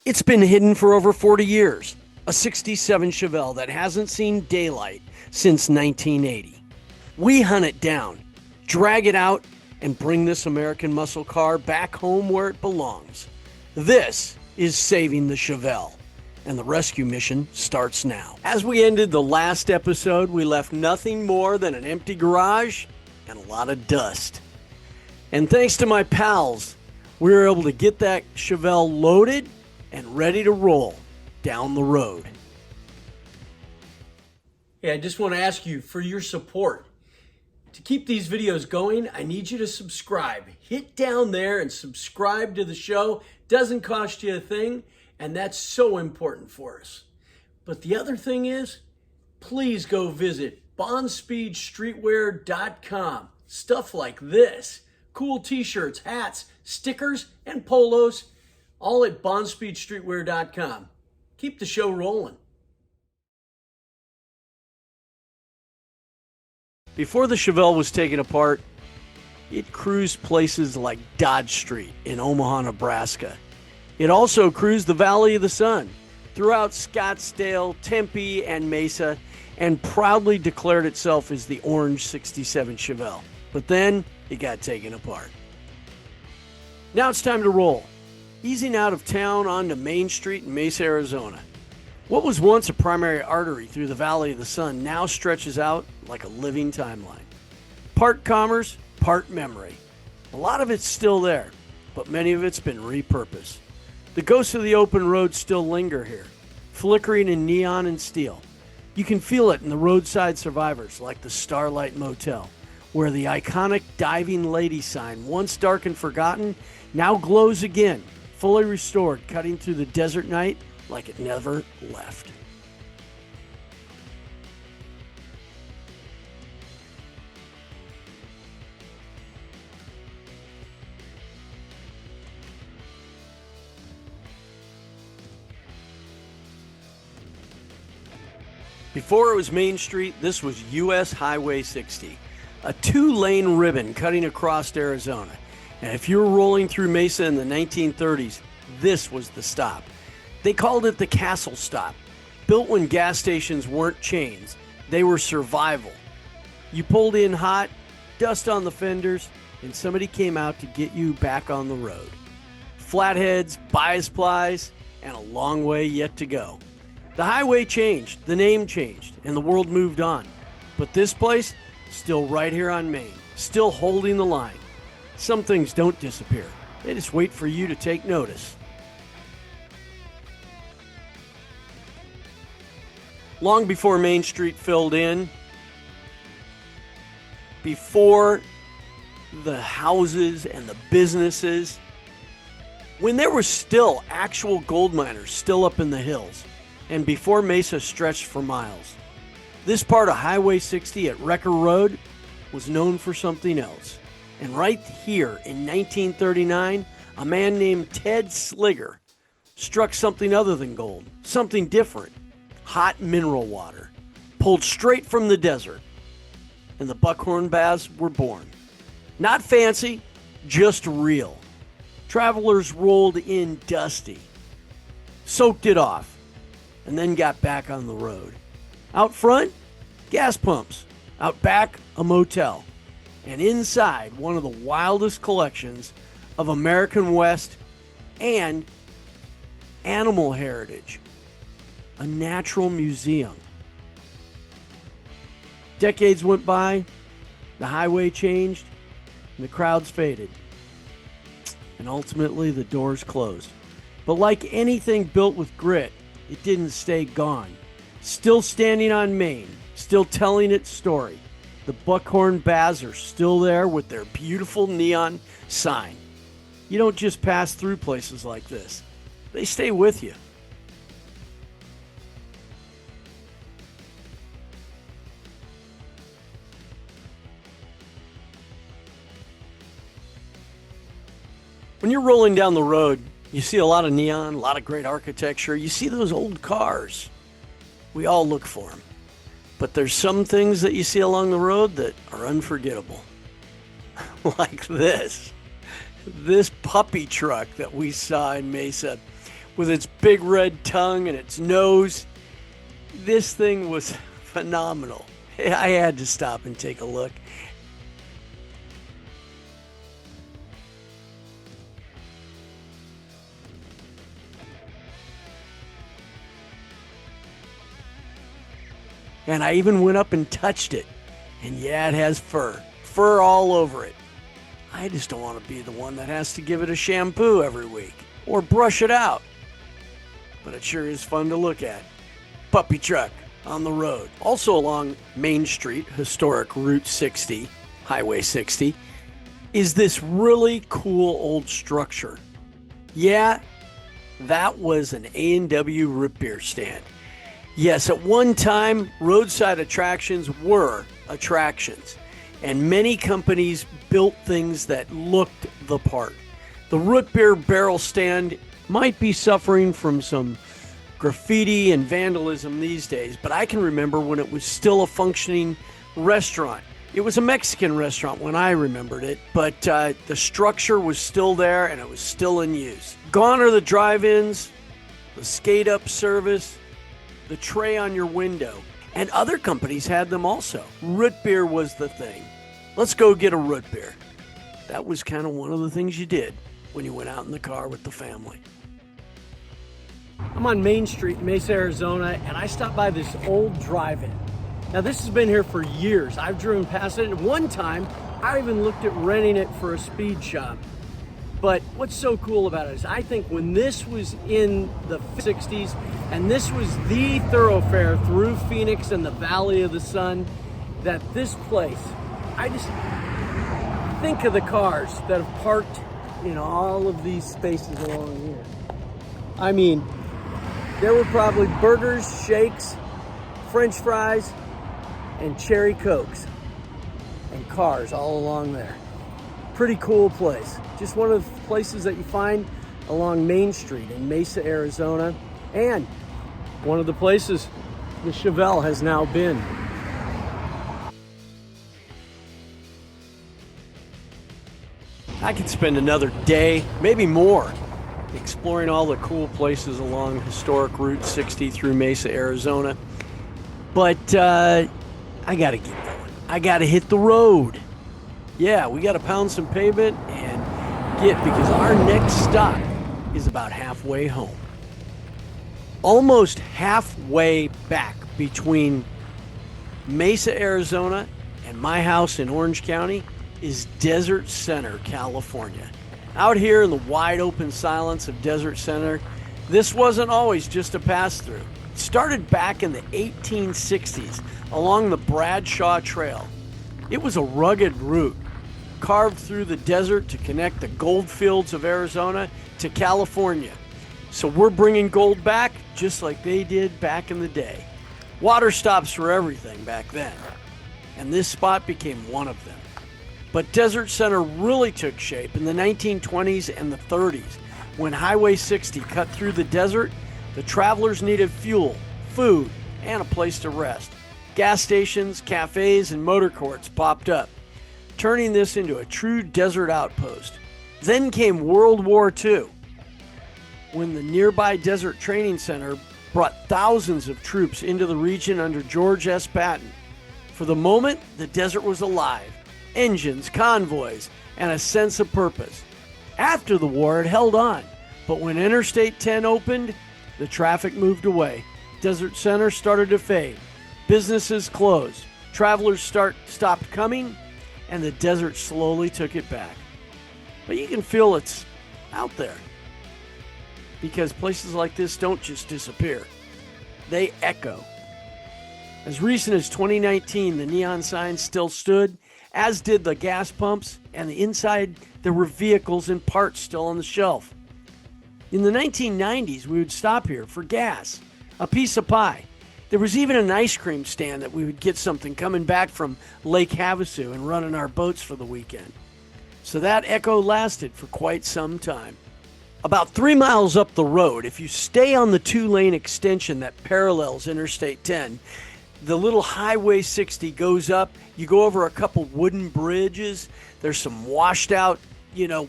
It's been hidden for over 40 years, a 67 Chevelle that hasn't seen daylight since 1980. We hunt it down, drag it out, and bring this American muscle car back home where it belongs. This is Saving the Chevelle, and the rescue mission starts now. As we ended the last episode, we left nothing more than an empty garage and a lot of dust. And thanks to my pals, we were able to get that Chevelle loaded and ready to roll down the road. Hey, I just want to ask you for your support. To keep these videos going, I need you to subscribe. Hit down there and subscribe to the show. Doesn't cost you a thing, and that's so important for us. But the other thing is, please go visit bondspeedstreetwear.com. Stuff like this. Cool t-shirts, hats, stickers, and polos, all at bondspeedstreetwear.com. Keep the show rolling. Before the Chevelle was taken apart, it cruised places like Dodge Street in Omaha, Nebraska. It also cruised the Valley of the Sun throughout Scottsdale, Tempe, and Mesa, and proudly declared itself as the Orange 67 Chevelle. But then it got taken apart. Now it's time to roll. Easing out of town onto Main Street in Mesa, Arizona. What was once a primary artery through the Valley of the Sun now stretches out like a living timeline. Part commerce, part memory. A lot of it's still there, but many of it's been repurposed. The ghosts of the open road still linger here, flickering in neon and steel. You can feel it in the roadside survivors like the Starlight Motel, where the iconic diving lady sign, once dark and forgotten, now glows again, fully restored, cutting through the desert night like it never left. Before it was Main Street, this was U.S. Highway 60, a two-lane ribbon cutting across Arizona. And if you were rolling through Mesa in the 1930s, this was the stop. They called it the Castle Stop. Built when gas stations weren't chains, they were survival. You pulled in hot, dust on the fenders, and somebody came out to get you back on the road. Flatheads, bias plies, and a long way yet to go. The highway changed, the name changed, and the world moved on. But this place, still right here on Main, still holding the line. Some things don't disappear. They just wait for you to take notice. Long before Main Street filled in, before the houses and the businesses, when there were still actual gold miners still up in the hills, and before Mesa stretched for miles, this part of Highway 60 at Wrecker Road was known for something else. And right here in 1939, a man named Ted Sliger struck something other than gold, something different. Hot mineral water, pulled straight from the desert, and the Buckhorn Baths were born. Not fancy, just real. Travelers rolled in dusty, soaked it off, and then got back on the road. Out front, gas pumps. Out back, a motel. And inside, one of the wildest collections of American West and animal heritage. A natural museum. Decades went by, the highway changed, and the crowds faded. And ultimately, the doors closed. But like anything built with grit, it didn't stay gone. Still standing on Main, still telling its story. The Buckhorn Baths are still there with their beautiful neon sign. You don't just pass through places like this. They stay with you. When you're rolling down the road, you see a lot of neon, a lot of great architecture. You see those old cars. We all look for them. But there's some things that you see along the road that are unforgettable. Like this puppy truck that we saw in Mesa. with its big red tongue and its nose. This thing was phenomenal. I had to stop and take a look. And I even went up and touched it. And yeah, it has fur. Fur all over it. I just don't want to be the one that has to give it a shampoo every week or brush it out. But it sure is fun to look at. Puppy truck on the road. Also along Main Street, historic Route 60, Highway 60, is this really cool old structure. Yeah, that was an A&W root beer stand. Yes, at one time, roadside attractions were attractions, and many companies built things that looked the part. The root beer barrel stand might be suffering from some graffiti and vandalism these days, but I can remember when it was still a functioning restaurant. It was a Mexican restaurant when I remembered it, but the structure was still there and it was still in use. Gone are the drive-ins, the skate-up service, the tray on your window, and other companies had them also. Root beer was the thing. Let's go get a root beer. That was kind of one of the things you did when you went out in the car with the family. I'm on Main Street, Mesa, Arizona, and I stopped by this old drive-in. Now this has been here for years. I've driven past it. At one time, I even looked at renting it for a speed shop. But what's so cool about it is I think when this was in the 60s and this was the thoroughfare through Phoenix and the Valley of the Sun, that this place, I just think of the cars that have parked in all of these spaces along here. I mean, there were probably burgers, shakes, French fries, and cherry cokes and cars all along there. Pretty cool place. Just one of the places that you find along Main Street in Mesa, Arizona, and one of the places the Chevelle has now been. I could spend another day, maybe more, exploring all the cool places along historic Route 60 through Mesa, Arizona. But I gotta get going. I gotta hit the road. Yeah, we gotta pound some pavement and because our next stop is about halfway home. Almost halfway back between Mesa, Arizona and my house in Orange County is Desert Center, California. Out here in the wide open silence of Desert Center, this wasn't always just a pass-through. It started back in the 1860s along the Bradshaw Trail. It was a rugged route carved through the desert to connect the gold fields of Arizona to California. So we're bringing gold back just like they did back in the day. Water stops were everything back then, and this spot became one of them. But Desert Center really took shape in the 1920s and the 30s. When Highway 60 cut through the desert, the travelers needed fuel, food, and a place to rest. Gas stations, cafes, and motor courts popped up, turning this into a true desert outpost. Then came World War II, when the nearby Desert Training Center brought thousands of troops into the region under George S. Patton. For the moment, the desert was alive. Engines, convoys, and a sense of purpose. After the war, it held on, but when Interstate 10 opened, the traffic moved away. Desert Center started to fade. Businesses closed. Travelers stopped coming, and the desert slowly took it back. But you can feel it's out there, because places like this don't just disappear. They echo. As recent as 2019, the neon signs still stood, as did the gas pumps, and the inside there were vehicles and parts still on the shelf. In the 1990s, we would stop here for gas, a piece of pie. There was even an ice cream stand that we would get something coming back from Lake Havasu and running our boats for the weekend. So that echo lasted for quite some time. About 3 miles up the road, if you stay on the 2-lane extension that parallels Interstate 10, the little Highway 60 goes up. You go over a couple wooden bridges. There's some washed out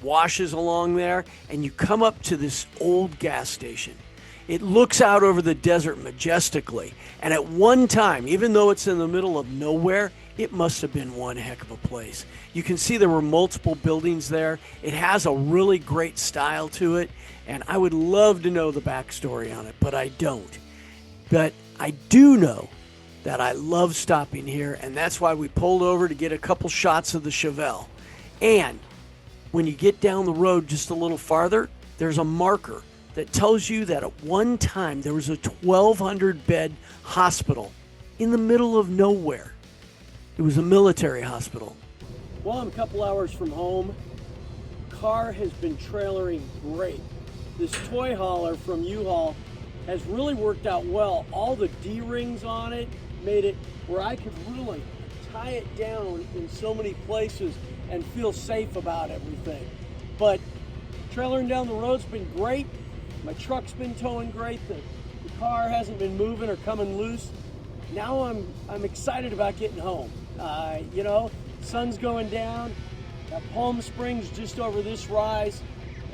washes along there, and you come up to this old gas station. It looks out over the desert majestically, and at one time, even though it's in the middle of nowhere, it must have been one heck of a place. You can see there were multiple buildings there. It has a really great style to it, and I would love to know the backstory on it, but I don't. But I do know that I love stopping here, and that's why we pulled over to get a couple shots of the Chevelle. And when you get down the road just a little farther, there's a marker that tells you that at one time there was a 1,200-bed hospital in the middle of nowhere. It was a military hospital. Well, I'm a couple hours from home. Car has been trailering great. This toy hauler from U-Haul has really worked out well. All the D-rings on it made it where I could really tie it down in so many places and feel safe about everything. But trailering down the road's been great. My truck's been towing great. The car hasn't been moving or coming loose. Now I'm excited about getting home. Sun's going down. Got Palm Springs just over this rise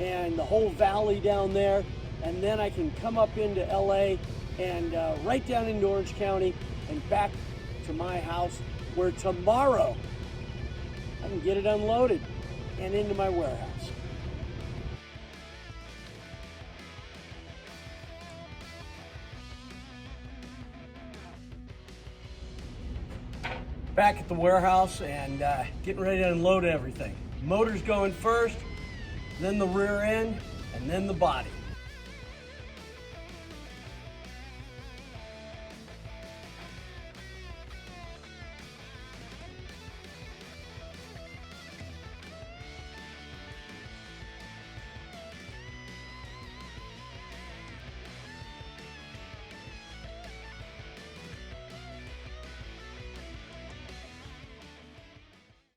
and the whole valley down there. And then I can come up into LA and right down into Orange County and back to my house, where tomorrow I can get it unloaded and into my warehouse. Back at the warehouse and getting ready to unload everything. Motor's going first, then the rear end, and then the body.